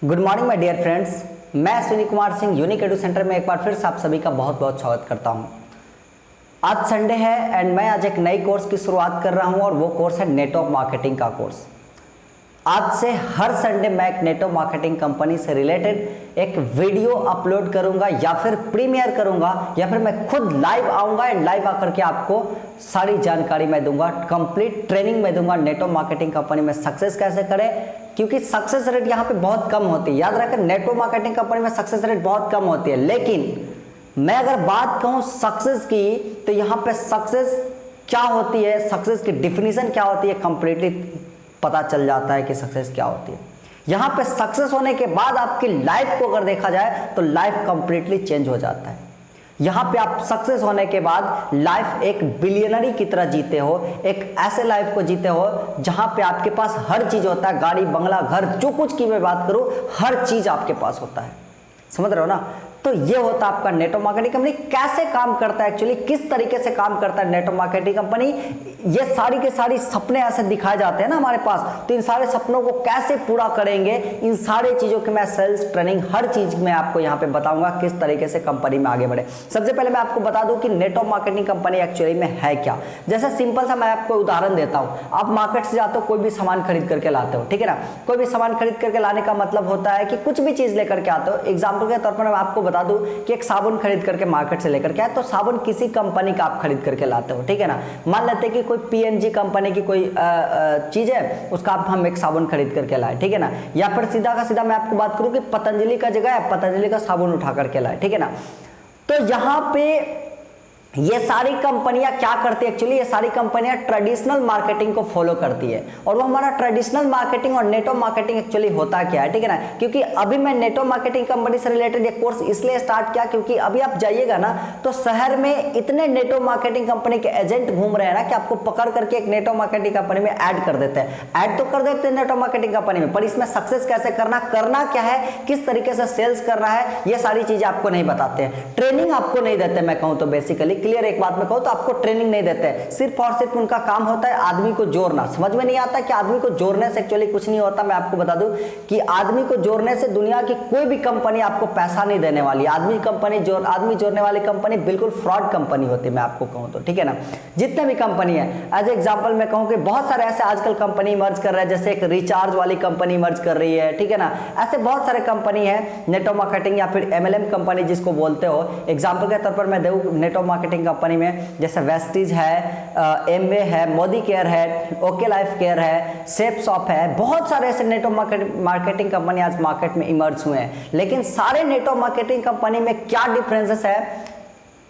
Good morning my dear friends, मैं Ashwini Kumar Singh unique edu centre में एक बार फिर से आप सभी का बहुत बहुत स्वागत करता हूं। आज संडे है एंड मैं आज एक नई कोर्स की शुरुआत कर रहा हूं और वो कोर्स है नेटवर्क मार्केटिंग का कोर्स। आज से हर संडे मैं एक नेटवर्क मार्केटिंग कंपनी से रिलेटेड एक वीडियो अपलोड करूंगा या फिर प्रीमियर करूंगा या फिर मैं खुद लाइव आऊंगा एंड लाइव आकर के आपको सारी जानकारी मैं दूंगा, कंप्लीट ट्रेनिंग मैं दूंगा नेटवर्क मार्केटिंग कंपनी में सक्सेस कैसे करें, क्योंकि सक्सेस रेट यहाँ पे बहुत कम होती है। याद रखें, नेटवर्क मार्केटिंग कंपनी में सक्सेस रेट बहुत कम होती है, लेकिन मैं अगर बात कहूँ सक्सेस की तो यहाँ पे सक्सेस क्या होती है, सक्सेस की डिफिनीशन क्या होती है, कंप्लीटली पता चल जाता है कि सक्सेस क्या होती है। यहाँ पे सक्सेस होने के बाद आपकी लाइफ को अगर देखा जाए तो लाइफ कंप्लीटली चेंज हो जाता है। यहाँ पे आप सक्सेस होने के बाद लाइफ एक बिलियनरी की तरह जीते हो, एक ऐसे लाइफ को जीते हो जहाँ पे आपके पास हर चीज होता है, गाड़ी बंगला घर जो कुछ की मैं बात करूँ हर चीज आपके पास होता है। समझ रहे हो ना? तो ये होता है आपका नेटवर्क मार्केटिंग कंपनी। कैसे काम करता है एक्चुअली, किस तरीके से काम करता है नेटवर्क मार्केटिंग कंपनी, ये सारी के सारी सपने ऐसे दिखाए जाते हैं ना हमारे पास, तो इन सारे सपनों को कैसे पूरा करेंगे, इन सारे चीजों के मैं सेल्स ट्रेनिंग हर चीज में आपको यहाँ पे बताऊंगा किस तरीके से कंपनी में आगे बढ़े। सबसे पहले मैं आपको बता दूं कि नेटवर्क मार्केटिंग कंपनी एक्चुअली में है क्या। जैसे सिंपल सा मैं आपको उदाहरण देता हूँ, आप मार्केट से जाते हो, कोई भी सामान खरीद करके लाते हो, ठीक है ना। कोई भी सामान खरीद करके लाने का मतलब होता है कि कुछ भी चीज लेकर के आते हो। एग्जाम्पल के तौर पर मैं आपको बता दूं कि एक साबुन खरीद करके मार्केट से लेकर के आए, तो साबुन किसी कंपनी का आप खरीद करके लाते हो, ठीक है ना। मान लेते हैं कि कोई पीएनजी कंपनी की कोई चीज है, उसका हम एक साबुन खरीद करके लाए, ठीक है ना। या फिर सीधा का सीधा मैं आपको बात करूं कि पतंजलि का जगह है, पतंजलि का साबुन उठा करके लाए, ठीक है ना। तो यहां पे ये सारी कंपनियां क्या करती है एक्चुअली, ये सारी कंपनियां ट्रेडिशनल मार्केटिंग को फॉलो करती है। और वो हमारा ट्रेडिशनल मार्केटिंग और नेटवर्क मार्केटिंग एक्चुअली होता क्या है, ठीक है ना। क्योंकि अभी मैं नेटवर्क मार्केटिंग कंपनी से रिलेटेड ये कोर्स इसलिए स्टार्ट किया क्योंकि अभी आप जाइएगा ना तो शहर में इतने नेटवर्क मार्केटिंग कंपनी के एजेंट घूम रहे हैं ना कि आपको पकड़ करके एक नेटवर्क मार्केटिंग कंपनी में ऐड कर देते हैं। ऐड तो कर देते हैं नेटवर्क मार्केटिंग कंपनी में, पर इसमें सक्सेस कैसे करना क्या है, किस तरीके से सेल्स करना है, ये सारी चीजें आपको नहीं बताते हैं। ट्रेनिंग आपको नहीं देते, मैं कहूँ तो बेसिकली क्लियर एक बात में कहूं तो आपको ट्रेनिंग नहीं देते हैं। सिर्फ और सिर्फ उनका काम होता है आदमी को जोड़ना। समझ में नहीं आता कि आदमी को जोड़ने से एक्चुअली कुछ नहीं होता। मैं आपको बता दूं कि आदमी को जोड़ने से दुनिया की कोई भी कंपनी आपको पैसा नहीं देने वाली। आदमी जोड़ने वाली कंपनी बिल्कुल फ्रॉड कंपनी होती है, मैं आपको कहूं तो, ठीक है ना। जितने भी कंपनी है, एज एग्जाम्पल मैं कहूं कि बहुत सारे ऐसे आजकल कंपनी मर्ज कर रहे हैं, जैसे एक रिचार्ज वाली कंपनी मर्ज कर रही है, ठीक है ना। ऐसे बहुत सारे कंपनी है नेटवर्क मार्केटिंग या फिर MLM कंपनी जिसको बोलते हो। एग्जाम्पल के तौर पर मैं दूं नेटवर्क मार्केटिंग कंपनी में जैसे वेस्टीज है, एमवे है, मोदी केयर है, ओके लाइफ केयर है, सेफ शॉप है, बहुत सारे ऐसे नेटवर्क मार्केटिंग कंपनी आज मार्केट में इमर्ज हुए हैं। लेकिन सारे नेटवर्क मार्केटिंग कंपनी में क्या डिफरेंसेस है,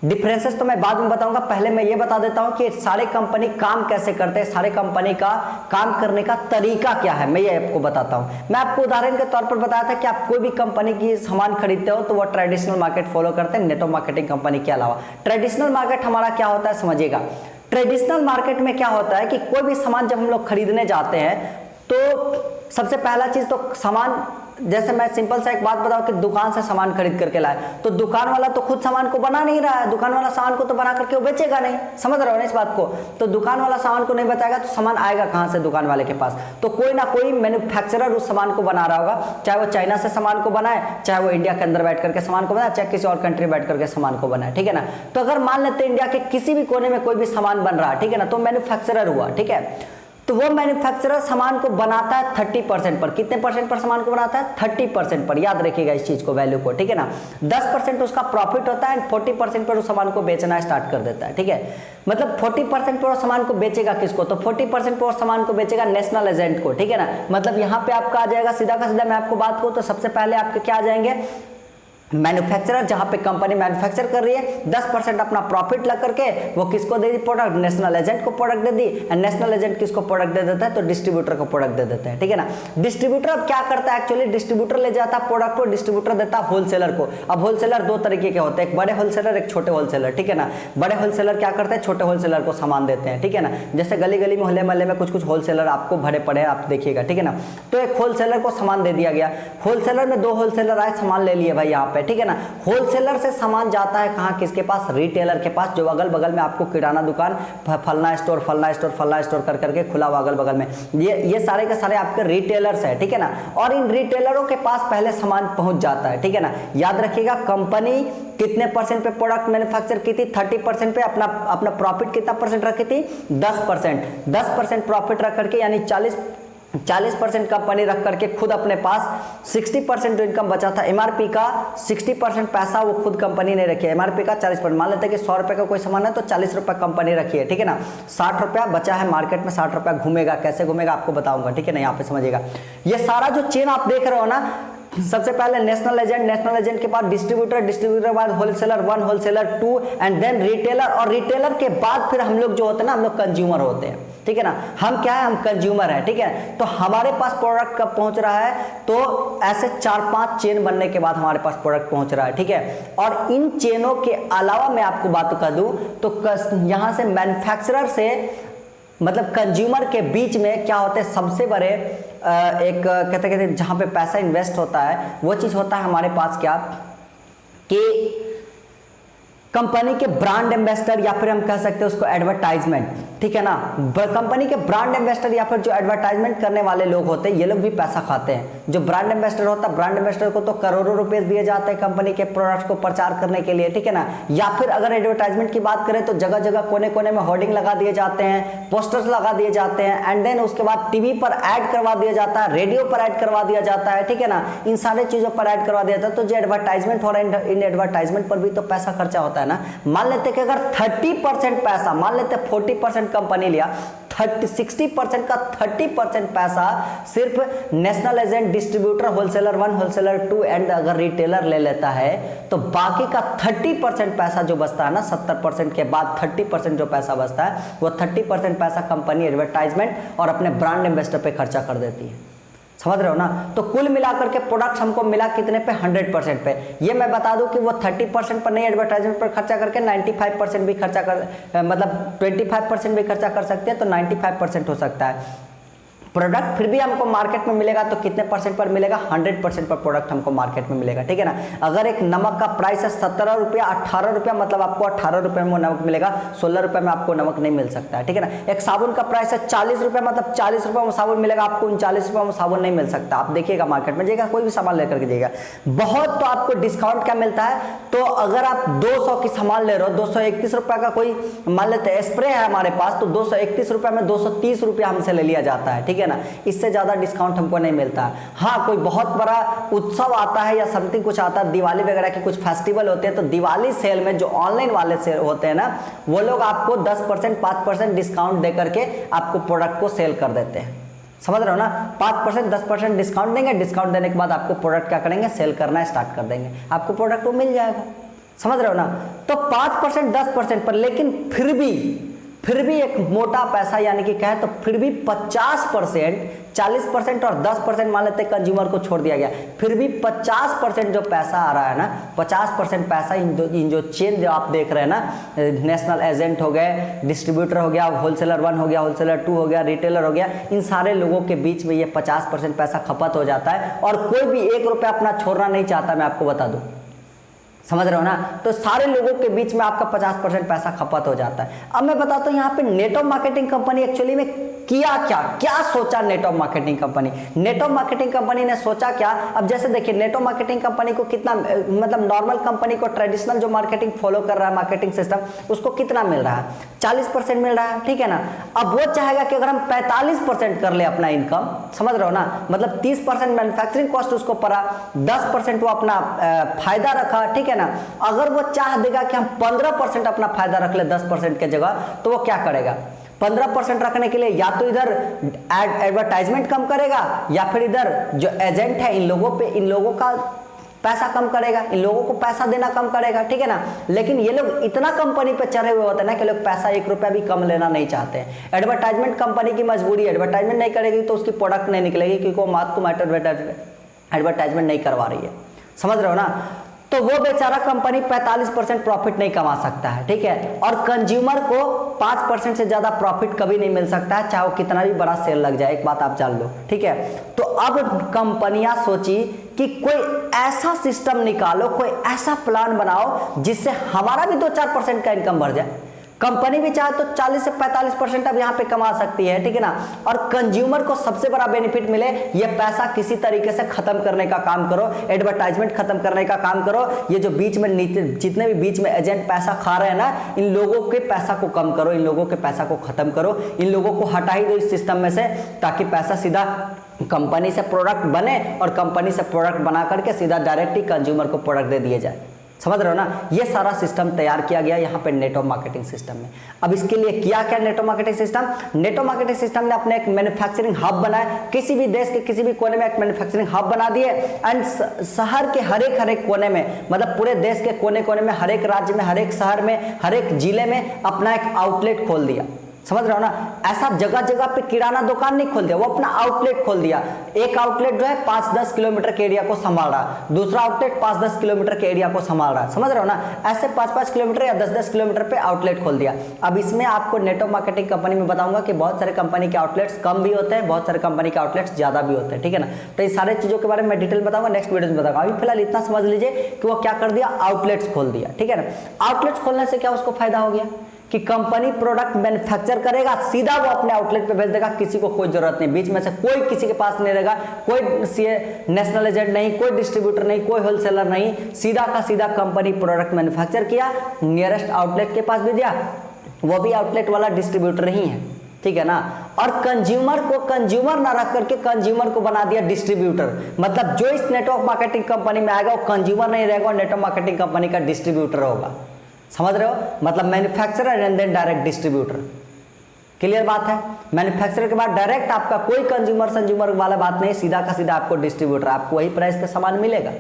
डिफरेंसेस तो मैं बाद में बताऊंगा। पहले मैं ये बता देता हूं कि सारे कंपनी काम कैसे करते हैं, सारे कंपनी का काम करने का तरीका क्या है, मैं ये आपको बताता हूं। मैं आपको उदाहरण के तौर पर बताया था कि आप कोई भी कंपनी की सामान खरीदते हो तो वो ट्रेडिशनल मार्केट फॉलो करते हैं नेटवर्क मार्केटिंग कंपनी के अलावा। ट्रेडिशनल मार्केट हमारा क्या होता है समझिएगा। ट्रेडिशनल मार्केट में क्या होता है कि कोई भी सामान जब हम लोग खरीदने जाते हैं तो सबसे पहला चीज तो सामान, जैसे मैं सिंपल सा एक बात बताऊं कि दुकान से सामान खरीद करके लाए तो दुकान वाला तो खुद सामान को बना नहीं रहा है, दुकान वाला सामान को तो बना करके वो बेचेगा नहीं। समझ रहे हो ना इस बात को? तो दुकान वाला सामान को नहीं बताएगा तो सामान आएगा कहां से दुकान वाले के पास? तो कोई ना कोई मैन्युफैक्चरर उस सामान को बना रहा होगा, चाहे वो चाइना से सामान को बनाए, चाहे वो इंडिया के अंदर बैठ करके सामान को बनाए, चाहे किसी और कंट्री बैठ करके सामान को बनाए, ठीक है ना। तो अगर मान लेते हैं इंडिया के किसी भी कोने में कोई भी सामान बन रहा है, ठीक है ना, तो मैन्युफैक्चरर हुआ, ठीक है। तो वो मैन्युफैक्चरर सामान को बनाता है 30% पर। कितने परसेंट पर सामान को बनाता है? 30% पर। याद रखिएगा इस चीज को, वैल्यू को, ठीक है ना। 10% उसका प्रॉफिट होता है एंड 40% पर उस सामान को बेचना स्टार्ट कर देता है, ठीक है। मतलब 40% पर सामान को बेचेगा किसको? तो 40% पर सामान को बेचेगा नेशनल एजेंट को, ठीक है ना। मतलब यहाँ पे आपका आ जाएगा सीधा का सीधा, मैं आपको बात करूँ तो सबसे पहले आपके क्या आ जाएंगे, मैन्युफैक्चरर, जहां पे कंपनी मैन्युफैक्चर कर रही है 10% अपना प्रॉफिट लग करके वो किसको दे दी प्रोडक्ट? नेशनल एजेंट को product they the. And national agent किसको प्रोडक्ट दे देता है? तो डिस्ट्रीब्यूटर को प्रोडक्ट दे देते हैं, ठीक है ना। डिस्ट्रीब्यूटर अब क्या करता है एक्चुअली, डिस्ट्रीब्यूटर ले जाता है प्रोडक्ट को, डिस्ट्रीब्यूटर देता है होलसेलर को। अब होलसेलर दो तरीके के होते हैं, एक बड़े होलसेलर, एक छोटे होलसेलर, ठीक है ना। बड़े होलसेलर क्या करते हैं? छोटे होलसेलर को सामान देते हैं, ठीक है ना। जैसे गली गली मोहल्ले मोहल्ले में कुछ कुछ होलसेलर आपको भरे पड़े हैं, आप देखिएगा, ठीक है ना। तो एक होलसेलर को सामान दे दिया गया, होलसेलर में 2 होलसेलर आए, सामान ले लिए भाई यहाँ पे, ठीक है ना। होलसेलर से सामान जाता है कहाँ, किसके पास, रिटेलर के पास, जो अगल बगल में आपको किराना दुकान, फलना स्टोर फलना स्टोर फलना स्टोर कर करके खुला हुआ अगल बगल में, ये सारे के सारे आपके रिटेलर्स है, ठीक है ना। और इन रिटेलरों के पास पहले सामान पहुंच जाता है, ठीक है ना। याद रखिएगा कंपनी कितने परसेंट पे प्रोडक्ट मैन्युफैक्चर की थी, 30% पे, अपना प्रॉफिट कितना परसेंट रखी थी, 10% प्रॉफिट रख करके, यानी 40% कंपनी रख करके खुद अपने पास 60% जो इनकम बचा था, एमआरपी का 60% पैसा वो खुद कंपनी ने रखी है, एमआरपी का 40%। मान लेते हैं कि 100 रुपए का कोई सामान है तो 40 रुपए कंपनी रखी है, ठीक है ना। 60 रुपया बचा है मार्केट में, 60 रुपया घूमेगा, कैसे घूमेगा आपको बताऊंगा, ठीक है ना। यहाँ पे समझिएगा, ये सारा जो चेन आप देख रहे हो ना, सबसे पहले नेशनल एजेंट के बाद डिस्ट्रीब्यूटर के बाद wholesaler 1, wholesaler 2 and then retailer, और रिटेलर के बाद फिर हम लोग जो होते हैं ना, हम लोग कंज्यूमर होते हैं, ठीक है ना। हम क्या है, हम कंज्यूमर हैं, ठीक है। तो हमारे पास प्रोडक्ट कब पहुंच रहा है, तो ऐसे 4-5 चेन बनने के बाद हमारे पास प्रोडक्ट पहुंच रहा है, ठीक है। और इन चेनों के अलावा मैं आपको बात कर दूं तो यहां से मैन्युफैक्चरर से मतलब कंज्यूमर के बीच में क्या होते हैं, सबसे बड़े एक कहते जहां पे पैसा इन्वेस्ट होता है, वो चीज होता है हमारे पास क्या, कि कंपनी के ब्रांड एम्बेसडर, या फिर हम कह सकते हैं उसको एडवर्टाइजमेंट, ठीक है ना। कंपनी के ब्रांड एम्बेसडर या फिर जो एडवर्टाइजमेंट करने वाले लोग होते हैं, ये लोग भी पैसा खाते हैं। जो ब्रांड एम्बेसडर होता है, ब्रांड एम्बेसडर को तो करोड़ों रुपए दिए जाते हैं कंपनी के प्रोडक्ट्स को प्रचार करने के लिए, ठीक है ना। या फिर अगर एडवर्टाइजमेंट की बात करें तो जगह जगह कोने कोने में होर्डिंग लगा दिए जाते हैं, पोस्टर्स लगा दिए जाते हैं, एंड देन उसके बाद टीवी पर ऐड करवा दिया जाता है, रेडियो पर ऐड करवा दिया जाता है, ठीक है ना। इन सारे चीजों पर ऐड करवा दिया जाता है। तो जो एडवर्टाइजमेंट हो रहा है, इन एडवर्टाइजमेंट पर भी तो पैसा खर्चा होता है ना। मान लेते कि अगर 30% पैसा, मान लेते 40% कंपनी लिया, 60% का 30% पैसा सिर्फ national agent, distributor, wholesaler 1, wholesaler 2 and अगर रिटेलर ले लेता है, तो बाकी का 30% पैसा जो बचता है ना, 70% के बाद 30% जो पैसा बचता है, वो 30% पैसा कंपनी एडवर्टाइजमेंट और अपने ब्रांड एम्बेसडर पे खर्चा कर देती है। समझ रहे हो ना। तो कुल मिलाकर के प्रोडक्ट हमको मिला कितने पे, 100% पे। ये मैं बता दूं कि वो 30% पर नहीं, एडवर्टाइजमेंट पर खर्चा करके 95% भी खर्चा कर, मतलब 25% भी खर्चा कर सकते हैं, तो 95% हो सकता है। प्रोडक्ट फिर भी हमको मार्केट में मिलेगा तो कितने परसेंट पर मिलेगा, 100% पर प्रोडक्ट हमको मार्केट में मिलेगा, ठीक है ना। अगर एक नमक का प्राइस है 17 रुपया, 18 रुपया, मतलब आपको 18 रुपये में नमक मिलेगा, 16 रुपये में आपको नमक नहीं मिल सकता है, ठीक है ना। एक साबुन का प्राइस है 40 रुपये, मतलब 40 रुपये में साबुन मिलेगा, आपको 39 रुपये में साबुन नहीं मिल सकता। आप देखिएगा मार्केट में जाइएगा, कोई भी सामान लेकर के जाइएगा, बहुत तो आपको डिस्काउंट क्या मिलता है। तो अगर आप 200 की सामान ले रहे हो, 231 रुपये का कोई मान लेते हैं स्प्रे है हमारे पास, तो 231 रुपये में 230 रुपया हमसे ले लिया जाता है, ठीक है ना। इससे ज्यादा डिस्काउंट हमको नहीं मिलता है। हाँ, कोई बहुत बड़ा उत्सव आता है या समथिंग कुछ आता है, दिवाली वगैरह के कुछ फेस्टिवल होते हैं, तो दिवाली सेल में जो ऑनलाइन वाले सेल होते हैं ना, वो लोग आपको 10%, 5% डिस्काउंट दे करके आपको प्रोडक्ट को सेल कर देते हैं। समझ रहे हो ना। 5%, 10% डिस्काउंट देंगे, डिस्काउंट देने के बाद आपको प्रोडक्ट क्या करेंगे, सेल करना स्टार्ट कर देंगे, आपको प्रोडक्ट वो मिल जाएगा। समझ रहे हो ना। तो 5%, 10% पर, लेकिन फिर भी एक मोटा पैसा, यानी कि कहे तो फिर भी 50%, 40% और 10% मान लेते कंज्यूमर को छोड़ दिया गया, फिर भी 50% जो पैसा आ रहा है ना, 50% पैसा इन जो चेन जो आप देख रहे हैं ना, नेशनल एजेंट हो गए, डिस्ट्रीब्यूटर हो गया, होलसेलर 1 हो गया, होलसेलर 2 हो गया, रिटेलर हो गया, इन सारे लोगों के बीच में ये 50% पैसा खपत हो जाता है, और कोई भी 1 रुपया अपना छोड़ना नहीं चाहता, मैं आपको बता दूं। समझ रहे हो ना। तो सारे लोगों के बीच में आपका 50% पैसा खपत हो जाता है। अब मैं बताता हूं यहाँ पे नेटवर्क मार्केटिंग कंपनी एक्चुअली में किया क्या सोचा network marketing company. Network marketing company ने सोचा क्या, अब जैसे देखिए नेटवर्क मार्केटिंग कंपनी को कितना, मतलब नॉर्मल कंपनी को ट्रेडिशनल जो मार्केटिंग फॉलो कर रहा है मार्केटिंग सिस्टम, उसको कितना मिल रहा है, 40% मिल रहा है, ठीक है ना। अब वो चाहेगा कि अगर हम 45% कर ले अपना इनकम, समझ रहे हो ना, मतलब 30% मैन्युफैक्चरिंग कॉस्ट उसको पड़ा, 10% वो अपना फायदा रखा, ठीक है ना। अगर वो चाह देगा कि हम 15% अपना फायदा रख ले 10% के जगह, तो वो क्या करेगा, 15% रखने के लिए या तो इधर एडवर्टाइजमेंट कम करेगा, या फिर इधर जो एजेंट है इन लोगों का पैसा कम करेगा, इन लोगों को पैसा देना कम करेगा, ठीक है ना। लेकिन ये लोग इतना कंपनी पे चढ़े हुए होते हैं ना कि लोग पैसा 1 रुपया भी कम लेना नहीं चाहते। एडवर्टाइजमेंट कंपनी की मजबूरी, एडवर्टाइजमेंट नहीं करेगी तो उसकी प्रोडक्ट नहीं निकलेगी, क्योंकि वो एडवर्टाइजमेंट नहीं करवा रही है। समझ रहे हो ना। तो वो बेचारा कंपनी 45% प्रॉफिट नहीं कमा सकता है, ठीक है। और कंज्यूमर को 5% से ज्यादा प्रॉफिट कभी नहीं मिल सकता है, चाहे वो कितना भी बड़ा सेल लग जाए, एक बात आप जान लो, ठीक है। तो अब कंपनियां सोची कि कोई ऐसा सिस्टम निकालो, कोई ऐसा प्लान बनाओ जिससे हमारा भी 2-4% का इनकम बढ़ जाए। कंपनी भी चाहे तो 40 से 45% अब यहाँ पे कमा सकती है, ठीक है ना। और कंज्यूमर को सबसे बड़ा बेनिफिट मिले, ये पैसा किसी तरीके से खत्म करने का काम करो, एडवर्टाइजमेंट खत्म करने का काम करो। ये जो बीच में जितने भी बीच में एजेंट पैसा खा रहे हैं ना, इन लोगों के पैसा को कम करो, इन लोगों के पैसा को खत्म करो, इन लोगों को हटा ही दो इस सिस्टम में से, ताकि पैसा सीधा कंपनी से प्रोडक्ट बने और कंपनी से प्रोडक्ट बना करके सीधा डायरेक्ट ही कंज्यूमर को प्रोडक्ट दे दिए जाए। समझ रहे हो ना, ये सारा सिस्टम तैयार किया गया यहाँ पे नेटवर्क मार्केटिंग सिस्टम में। अब इसके लिए किया क्या network marketing system? Network marketing system ने अपने एक मैन्युफैक्चरिंग हब बनाया, किसी भी देश के किसी भी कोने में एक मैन्युफैक्चरिंग हब बना दिए, एंड शहर के हर एक कोने में, मतलब पूरे देश के कोने कोने में, हर एक राज्य में, हर एक शहर में, हर एक जिले में अपना एक आउटलेट खोल दिया। समझ रहे हो ना, ऐसा जगह जगह पे किराना दुकान नहीं खोल दिया, वो अपना आउटलेट खोल दिया। एक आउटलेट जो है 5-10 किलोमीटर के एरिया को संभाल रहा, दूसरा आउटलेट 5-10 किलोमीटर के एरिया को संभाल रहा। समझ रहे हो ना, ऐसे 5-5 किलोमीटर या 10-10 किलोमीटर पे आउटलेट खोल दिया। अब इसमें आपको नेटवर्क मार्केटिंग कंपनी में बताऊंगा कि बहुत सारे कंपनी के आउटलेट्स कम भी होते हैं, बहुत सारे कंपनी के आउटलेट्स ज्यादा भी होते हैं, ठीक है ना। तो इस सारे चीजों के बारे में डिटेल बताऊंगा नेक्स्ट वीडियो में बताऊंगा। अभी फिलहाल इतना समझ लीजिए कि वो क्या कर दिया, आउटलेट्स खोल दिया, ठीक है ना। आउटलेट्स खोलने से क्या उसको फायदा हो गया कि कंपनी प्रोडक्ट मैन्युफैक्चर करेगा, सीधा वो अपने आउटलेट पे भेज देगा, किसी को कोई जरूरत नहीं, बीच में से कोई किसी के पास नहीं रहेगा, कोई नेशनल एजेंट नहीं, कोई डिस्ट्रीब्यूटर नहीं, कोई होलसेलर नहीं, सीधा का सीधा कंपनी प्रोडक्ट मैन्युफैक्चर किया, नियरेस्ट आउटलेट के पास भी दिया, वो भी आउटलेट वाला डिस्ट्रीब्यूटर ही है, ठीक है ना। और कंज्यूमर को कंज्यूमर ना रख करके कंज्यूमर को बना दिया डिस्ट्रीब्यूटर, मतलब जो इस नेटवर्क मार्केटिंग कंपनी में आएगा वो कंज्यूमर नहीं रहेगा, नेटवर्क मार्केटिंग कंपनी का डिस्ट्रीब्यूटर होगा। समझ रहे हो, मतलब manufacturer and then direct distributor. Clear बात है, मैन्युफैक्चरर के बाद डायरेक्ट आपका कोई कंज्यूमर वाला बात नहीं, सीधा का सीधा आपको डिस्ट्रीब्यूटर, आपको वही प्राइस पे सामान मिलेगा।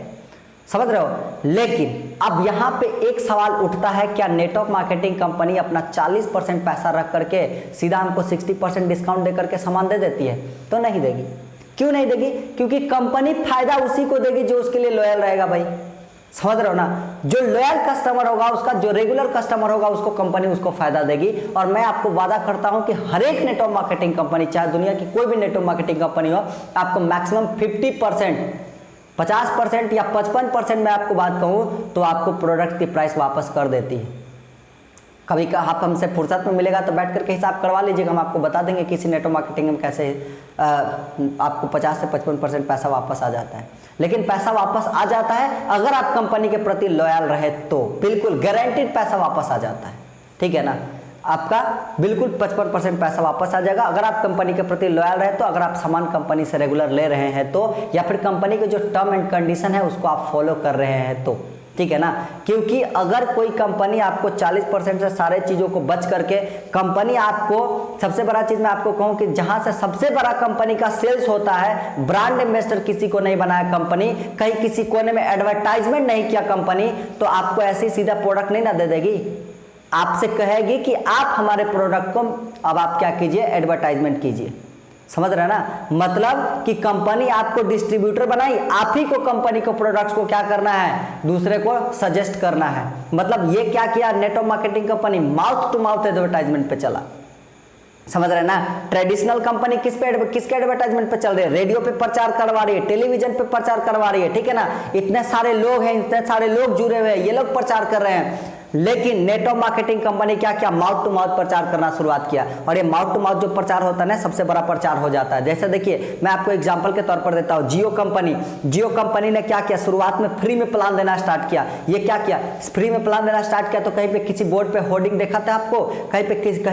समझ रहे हो, लेकिन अब यहां पे एक सवाल उठता है, क्या नेटवर्क मार्केटिंग कंपनी अपना 40% पैसा रख करके सीधा हमको 60% डिस्काउंट दे करके सामान दे देती है? तो नहीं देगी। क्यों नहीं देगी? क्योंकि कंपनी फायदा उसी को देगी जो उसके लिए लॉयल रहेगा भाई। समझ रहे हो ना, जो लॉयल कस्टमर होगा उसका, जो रेगुलर कस्टमर होगा उसको कंपनी उसको फायदा देगी। और मैं आपको वादा करता हूं कि हर एक नेटवर्क मार्केटिंग कंपनी, चाहे दुनिया की कोई भी नेटवर्क मार्केटिंग कंपनी हो, आपको मैक्सिमम 50%, 50% या 55% मैं आपको बात कहूं तो आपको प्रोडक्ट की प्राइस वापस कर देती है। कभी का आप हमसे फुर्सत में मिलेगा तो बैठ करके हिसाब करवा लीजिएगा, हम आपको बता देंगे किसी नेटवर्क मार्केटिंग में कैसे आपको 50 से 55% पैसा वापस आ जाता है। लेकिन पैसा वापस आ जाता है अगर आप कंपनी के प्रति लॉयल रहे तो, बिल्कुल गारंटीड पैसा वापस आ जाता है, ठीक है ना। आपका बिल्कुल 55% पैसा वापस आ जाएगा अगर आप कंपनी के प्रति लॉयल रहे तो, अगर आप सामान कंपनी से रेगुलर ले रहे हैं तो, या फिर कंपनी के जो टर्म एंड कंडीशन है उसको आप फॉलो कर रहे हैं तो, ठीक है ना। क्योंकि अगर कोई कंपनी आपको 40% से सारे चीजों को बच करके, कंपनी आपको, सबसे बड़ा चीज मैं आपको कहूं कि जहां से सबसे बड़ा कंपनी का सेल्स होता है, ब्रांड एम्बेसडर किसी को नहीं बनाया कंपनी, कहीं किसी कोने में एडवर्टाइजमेंट नहीं किया कंपनी, तो आपको ऐसे सीधा प्रोडक्ट नहीं ना दे देगी, आपसे कहेगी कि आप हमारे प्रोडक्ट को अब आप क्या कीजिए, एडवर्टाइजमेंट कीजिए। समझ रहे हैं ना, मतलब कि कंपनी आपको डिस्ट्रीब्यूटर बनाई, आप ही को कंपनी को प्रोडक्ट्स को क्या करना है, दूसरे को सजेस्ट करना है। मतलब ये क्या किया network marketing company, mouth to mouth advertisement पे चला। समझ रहे हैं ना, ट्रेडिशनल कंपनी किसके एडवर्टाइजमेंट पे चल रही है, रेडियो पे प्रचार करवा रही है, टेलीविजन पे प्रचार करवा रही है, ठीक है ना। इतने सारे लोग हैं, इतने सारे लोग जुड़े हुए हैं, ये लोग प्रचार कर रहे हैं। लेकिन नेटवर्क मार्केटिंग कंपनी क्या किया, माउथ टू माउथ प्रचार करना शुरुआत किया। और ये माउथ टू माउथ जो प्रचार होता है ना, सबसे बड़ा प्रचार हो जाता है। जैसे देखिए, मैं आपको एग्जांपल के तौर पर देता हूँ, जियो कंपनी ने क्या किया, शुरुआत में फ्री में प्लान देना स्टार्ट किया। ये क्या किया, फ्री में प्लान देना स्टार्ट किया तो कहीं पे किसी बोर्ड पे होर्डिंग देखा था आपको, कहीं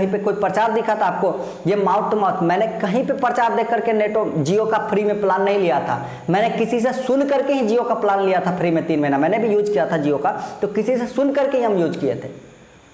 पे कोई प्रचार दिखा था आपको, ये माउथ टू माउथ। मैंने कहीं पे प्रचार देख करके नेटवर्क जियो का फ्री में प्लान नहीं लिया था, मैंने किसी से सुन करके ही जियो का प्लान लिया था फ्री में 3 महीना, मैंने भी यूज किया था जियो का, तो किसी से सुन करके ही हम यूज किए थे।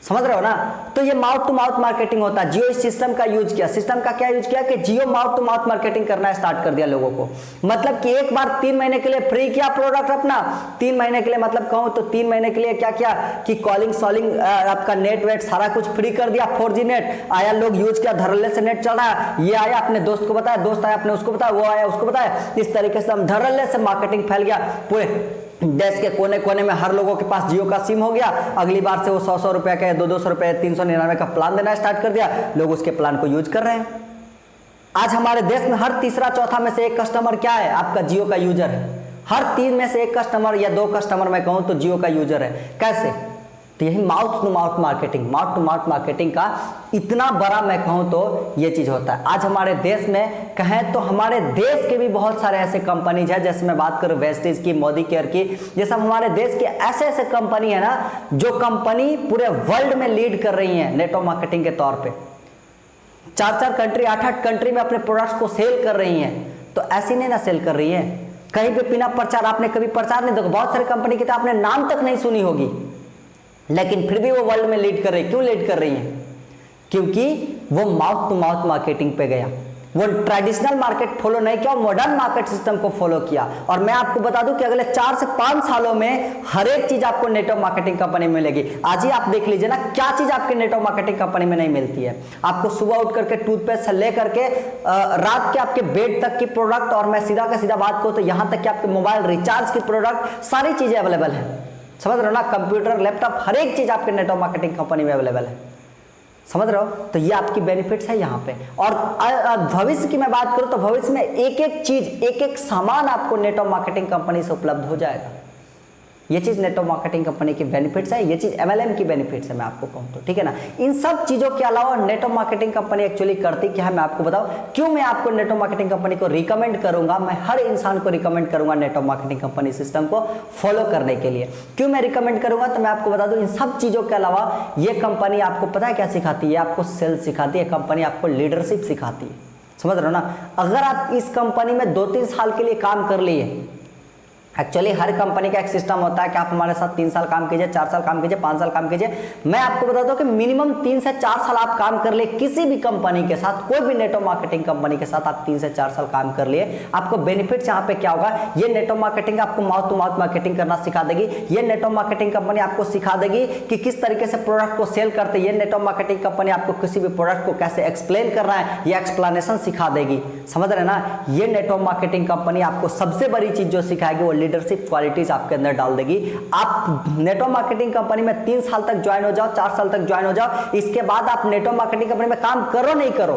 समझ रहे हो ना, तो ये माउथ टू माउथ मार्केटिंग होता है। जियो इस सिस्टम का यूज किया, सिस्टम का क्या यूज किया कि जियो माउथ टू माउथ मार्केटिंग करना स्टार्ट कर दिया लोगों को। मतलब कि एक बार 3 महीने के लिए फ्री किया प्रोडक्ट अपना, 3 महीने के लिए मतलब कहूं तो 3 महीने के लिए क्या किया कि कॉलिंग सॉलिंग आपका नेट वेट सारा कुछ फ्री कर दिया। 4G नेट आया, लोग यूज किया, धड़ल्ले से नेट चल रहा है, ये आया अपने दोस्त को बताया, दोस्त आया अपने उसको बताया, वो आया उसको बताया, इस तरीके से हम धड़ल्ले से मार्केटिंग फैल गया पूरे देश के कोने कोने में हर लोगों के पास जियो का सिम हो गया। अगली बार से वो 100 रुपए का, 200 रुपए, 399 का प्लान देना स्टार्ट कर दिया। लोग उसके प्लान को यूज कर रहे हैं। आज हमारे देश में हर तीसरा चौथा में से एक कस्टमर क्या है, आपका जियो का यूजर है। हर 3 में से 1 कस्टमर या 2 कस्टमर मैं कहूं तो जियो का यूजर है। कैसे? तो यही माउथ टू माउथ मार्केटिंग का इतना बड़ा मैं कहूं तो ये चीज होता है। आज हमारे देश में कहें तो हमारे देश के भी बहुत सारे ऐसे कंपनीज है, जैसे मैं बात करूं वेस्टेज की, मोदी केयर की, ये सब हमारे देश के ऐसे ऐसे कंपनी है ना, जो कंपनी पूरे वर्ल्ड में लीड कर रही है नेटवर्क मार्केटिंग के तौर पे। 4 कंट्री, 8 कंट्री में अपने प्रोडक्ट्स को सेल कर रही हैं। तो ऐसी नहीं ना सेल कर रही है, कहीं पे बिना प्रचार, आपने कभी प्रचार नहीं देखा। बहुत सारे कंपनी की तो आपने नाम तक नहीं सुनी होगी, लेकिन फिर भी वो वर्ल्ड में लीड कर रही है। क्यों लीड कर रही है? क्योंकि वो माउथ टू माउथ मार्केटिंग पे गया, वो ट्रेडिशनल मार्केट फॉलो नहीं किया, मॉडर्न मार्केट सिस्टम को फॉलो किया। और मैं आपको बता दूं कि अगले 4 से 5 सालों में हर एक चीज आपको नेटवर्क मार्केटिंग कंपनी में मिलेगी। आज ही आप देख लीजिए ना, क्या चीज आपके नेटवर्क मार्केटिंग कंपनी में नहीं मिलती है। आपको सुबह उठ करके टूथपेस्ट से लेकर के रात के आपके बेड तक की प्रोडक्ट, और मैं सीधा का सीधा बात करूं तो यहां तक कि आपके मोबाइल रिचार्ज की प्रोडक्ट, सारी चीजें अवेलेबल है। समझ रहे हो ना? कंप्यूटर, लैपटॉप, हर एक चीज आपके नेटवर्क मार्केटिंग कंपनी में अवेलेबल है। समझ रहे हो? तो ये आपकी बेनिफिट्स है यहाँ पे। और भविष्य की मैं बात करूं तो भविष्य में एक एक चीज, एक एक सामान आपको नेटवर्क मार्केटिंग कंपनी से उपलब्ध हो जाएगा। ये चीज network marketing company key benefits है, ये चीज MLM की बेनिफिट्स है, मैं आपको कहूं तो, ठीक है ना। इन सब चीजों के अलावा नेटवर्क मार्केटिंग कंपनी एक्चुअली करती क्या है, मैं आपको बताऊं। क्यों मैं आपको नेटवर्क मार्केटिंग कंपनी को रिकमेंड करूंगा, मैं हर इंसान को रिकमेंड करूंगा नेटवर्क मार्केटिंग कंपनी सिस्टम को फॉलो करने के लिए। क्यों मैं रिकमेंड करूंगा, तो मैं आपको बता दूं, इन सब चीजों के अलावा ये कंपनी आपको पता है क्या सिखाती है? आपको सेल्स सिखाती है, कंपनी आपको लीडरशिप सिखाती है। समझ रहे हो ना? अगर आप इस कंपनी में 2-3 साल के लिए काम कर लिए, एक्चुअली हर कंपनी का एक सिस्टम होता है कि आप हमारे साथ 3 साल काम कीजिए, 4 साल काम कीजिए, 5 साल काम कीजिए। मैं आपको बता दूं कि मिनिमम 3 से 4 साल आप काम कर लिए किसी भी कंपनी के साथ, कोई भी नेटवर्क मार्केटिंग कंपनी के साथ आप 3 से 4 साल काम कर लिए, आपको बेनिफिट्स यहाँ पे क्या होगा, ये नेटवर्क मार्केटिंग आपको माउथ टू माउथ मार्केटिंग करना सिखा देगी। ये नेटवर्क मार्केटिंग कंपनी आपको सिखा देगी कि किस तरीके से प्रोडक्ट को सेल करते हैं। ये नेटवर्क मार्केटिंग कंपनी आपको किसी भी प्रोडक्ट को कैसे एक्सप्लेन करना है, ये एक्सप्लेनेशन सिखा देगी। समझ रहे ना? ये नेटवर्क मार्केटिंग कंपनी आपको सबसे बड़ी चीज जो सिखाएगी वो लीडरशिप क्वालिटी आपके अंदर डाल देगी। आप नेटवर्क मार्केटिंग कंपनी में 3 साल तक ज्वाइन हो जाओ, 4 साल तक ज्वाइन हो जाओ, इसके बाद आप नेटवर्क मार्केटिंग कंपनी में काम करो नहीं करो,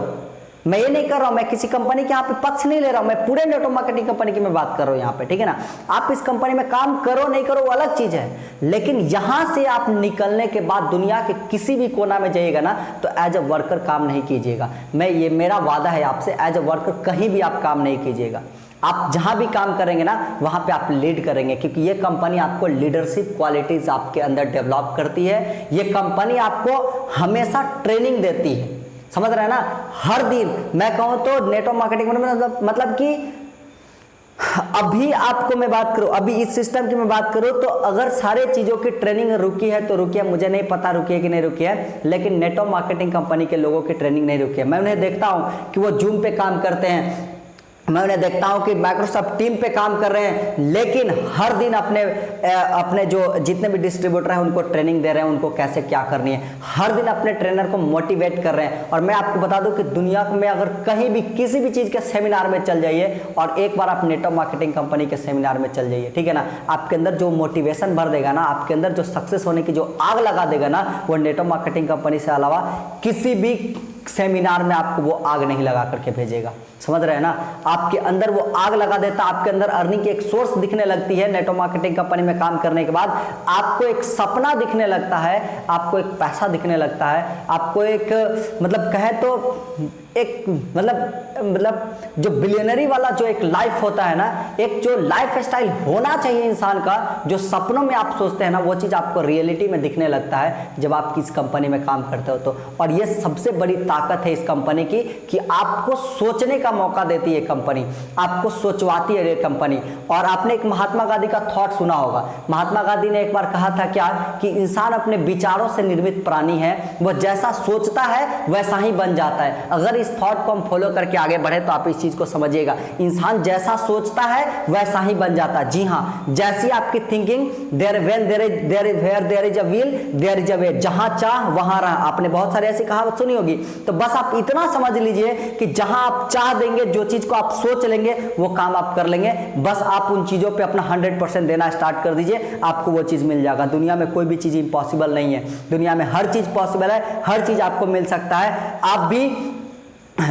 मैं ये नहीं कर रहा हूं, मैं किसी कंपनी के यहाँ पे पक्ष नहीं ले रहा हूं, मैं पूरे नेटवर्क मार्केटिंग कंपनी की मैं बात कर रहा हूं यहाँ पे, ठीक है ना। आप इस कंपनी में काम करो नहीं करो वो अलग चीज है, लेकिन यहां से आप निकलने के बाद दुनिया के किसी भी कोना में जाइएगा ना, तो एज अ वर्कर काम नहीं कीजिएगा। ये मेरा वादा है आपसे, एज अ वर्कर कहीं भी आप काम नहीं कीजिएगा। आप जहां भी काम करेंगे ना, वहां पे आप लीड करेंगे, क्योंकि ये कंपनी आपको लीडरशिप क्वालिटीज आपके अंदर डेवलप करती है। ये कंपनी आपको हमेशा ट्रेनिंग देती है। समझ रहे हैं ना? हर दिन मैं कहूं तो नेटवर्क मार्केटिंग में मतलब कि अभी आपको मैं बात करूं, अभी इस सिस्टम की मैं बात करूं तो अगर सारे चीजों की ट्रेनिंग रुकी है तो रुकी है, मुझे नहीं पता रुकी है कि नहीं रुकी है, लेकिन नेटवर्क मार्केटिंग कंपनी के लोगों की ट्रेनिंग नहीं रुकी है। मैं उन्हें देखता हूं कि वो जूम पे काम करते हैं, मैं उन्हें देखता हूं कि माइक्रोसॉफ्ट टीम पे काम कर रहे हैं, लेकिन हर दिन अपने जो जितने भी डिस्ट्रीब्यूटर हैं उनको ट्रेनिंग दे रहे हैं, उनको कैसे क्या करनी है। हर दिन अपने ट्रेनर को मोटिवेट कर रहे हैं। और मैं आपको बता दूं कि दुनिया में अगर कहीं भी किसी भी चीज के सेमिनार में चल जाइए, और एक बार आप नेटवर्क मार्केटिंग कंपनी के सेमिनार में चल जाइए, ठीक है ना, आपके अंदर जो मोटिवेशन भर देगा ना, आपके अंदर जो सक्सेस होने की जो आग लगा देगा ना, वो नेटवर्क मार्केटिंग कंपनी से अलावा किसी भी सेमिनार में आपको वो आग नहीं लगा करके भेजेगा। समझ रहे हैं ना? आपके अंदर वो आग लगा देता, आपके अंदर अर्निंग की एक सोर्स दिखने लगती है। नेटवर्क मार्केटिंग कंपनी में काम करने के बाद आपको एक सपना दिखने लगता है, आपको एक पैसा दिखने लगता है, आपको एक मतलब कहे तो एक मतलब जो बिलियनरी वाला जो एक लाइफ होता है ना, एक जो लाइफ स्टाइल होना चाहिए इंसान का, जो सपनों में आप सोचते हैं ना, वो चीज आपको रियलिटी में दिखने लगता है जब आप किस कंपनी में काम करते हो तो। और ये सबसे बड़ी ताकत है इस कंपनी की कि आपको सोचने का मौका देती है कंपनी, आपको सोचवाती है ये कंपनी। और आपने एक महात्मा गांधी का थॉट सुना होगा। महात्मा गांधी ने एक बार कहा था क्या, कि इंसान अपने विचारों से निर्मित प्राणी है, वो जैसा सोचता है वैसा ही बन जाता है। अगर इस थॉट को हम फॉलो करके आगे बढ़े तो आप इस चीज को समझिएगा, इंसान जैसा सोचता है वैसा ही बन जाता है। जी हाँ, जैसी आपकी thinking, there is a will there is a way, जहां चाह वहां राह। आपने बहुत सारी ऐसी कहावत सुनी होगी। तो बस आप इतना समझ लीजिए कि जहां आप चाह देंगे, जो चीज को आप सोच लेंगे वो काम आप कर लेंगे। बस आप उन चीजों पे अपना 100% देना स्टार्ट कर दीजिए, आपको वो चीज मिल जाएगा। दुनिया में कोई भी चीज इम्पॉसिबल नहीं है, दुनिया में हर चीज पॉसिबल है, हर चीज आपको मिल सकता है। आप भी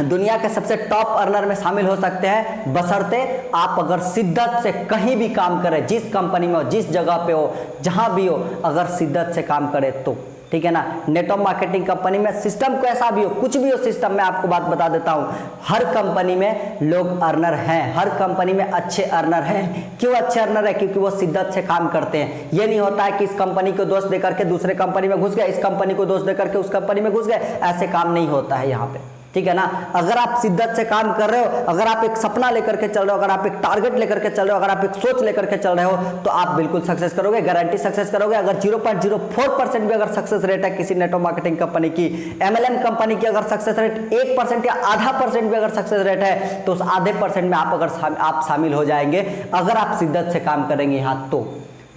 दुनिया के सबसे टॉप अर्नर में शामिल हो सकते हैं, बशर्ते आप अगर शिद्दत से कहीं भी काम करें, जिस कंपनी में हो, जिस जगह पे हो, जहां भी हो, अगर शिद्दत से काम करें तो, ठीक है ना। नेटवर्क मार्केटिंग कंपनी में सिस्टम कैसा भी हो, कुछ भी हो सिस्टम में, आपको बात बता देता हूं, हर कंपनी में लोग अर्नर हैं, हर कंपनी में अच्छे अर्नर हैं। क्यों अच्छे अर्नर है? क्योंकि वो शिद्दत से काम करते हैं। ये नहीं होता है कि इस कंपनी को दोष देकर के दूसरे कंपनी में घुस गए, इस कंपनी को दोष देकर के उस कंपनी में घुस गए, ऐसे काम नहीं होता है यहाँ पे, ठीक है ना। अगर आप शिद्दत से काम कर रहे हो, अगर आप एक सपना लेकर के चल रहे हो, अगर आप एक टारगेट लेकर के चल रहे हो, अगर आप एक सोच लेकर के चल रहे हो, तो आप बिल्कुल सक्सेस करोगे, गारंटी सक्सेस करोगे। अगर 0.04% भी अगर सक्सेस रेट है किसी नेटवर्क मार्केटिंग कंपनी की, MLM कंपनी की अगर सक्सेस रेट 1% या आधा % भी अगर सक्सेस रेट है, तो उस आधे % में आप अगर आप शामिल हो जाएंगे, अगर आप शिद्दत से काम करेंगे यहाँ तो।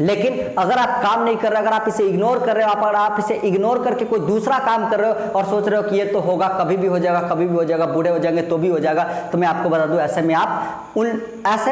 लेकिन अगर आप काम नहीं कर रहे, अगर आप इसे इग्नोर कर रहे हो, अगर आप इसे इग्नोर करके कोई दूसरा काम कर रहे हो और सोच रहे हो कि ये तो होगा, कभी भी हो जाएगा, कभी भी हो जाएगा, बूढ़े हो जाएंगे तो भी हो जाएगा, तो मैं आपको बता दूं, ऐसे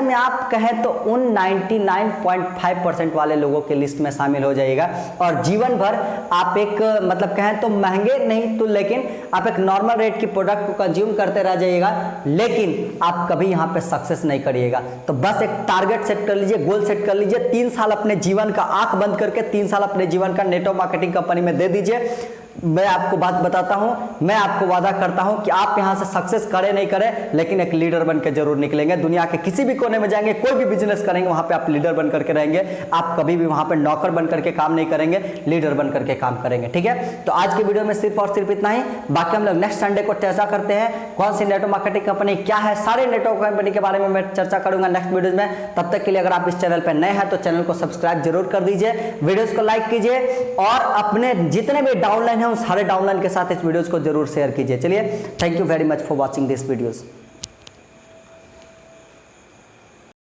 में आप कहें तो उन 99.5% वाले लोगों के लिस्ट में शामिल हो जाइएगा। और जीवन भर आप एक मतलब कहें तो महंगे नहीं तो, लेकिन आप एक नॉर्मल रेट की प्रोडक्ट को कंज्यूम करते रह जाइएगा, लेकिन आप कभी यहाँ पे सक्सेस नहीं करिएगा। तो बस एक टारगेट सेट कर लीजिए, गोल सेट कर लीजिए, 3 साल अपने जीवन का, आंख बंद करके 3 साल अपने जीवन का नेटवर्क मार्केटिंग कंपनी में दे दीजिए। मैं आपको बात बताता हूं, मैं आपको वादा करता हूं कि आप यहां से सक्सेस करें नहीं करें, लेकिन एक लीडर बन के जरूर निकलेंगे। दुनिया के किसी भी कोने में जाएंगे, कोई भी बिजनेस करेंगे, वहां पे आप लीडर बन करके रहेंगे। आप कभी भी वहां पे नौकर बन करके काम नहीं करेंगे, लीडर बन करके काम करेंगे, ठीक है। तो आज की वीडियो में सिर्फ और सिर्फ इतना ही। बाकी हम लोग नेक्स्ट संडे को चर्चा करते हैं कौन सी नेटवर्क मार्केटिंग कंपनी क्या है, सारे नेटवर्क कंपनी के बारे में मैं चर्चा करूंगा नेक्स्ट वीडियो में। तब तक के लिए अगर आप इस चैनल पर नए हैं तो चैनल को सब्सक्राइब जरूर कर दीजिए, वीडियोस को लाइक कीजिए और अपने जितने भी डाउनलाइन है उन सारे डाउनलाइन के साथ इस वीडियोस को जरूर शेयर कीजिए। चलिए, thank you very much for watching this videos.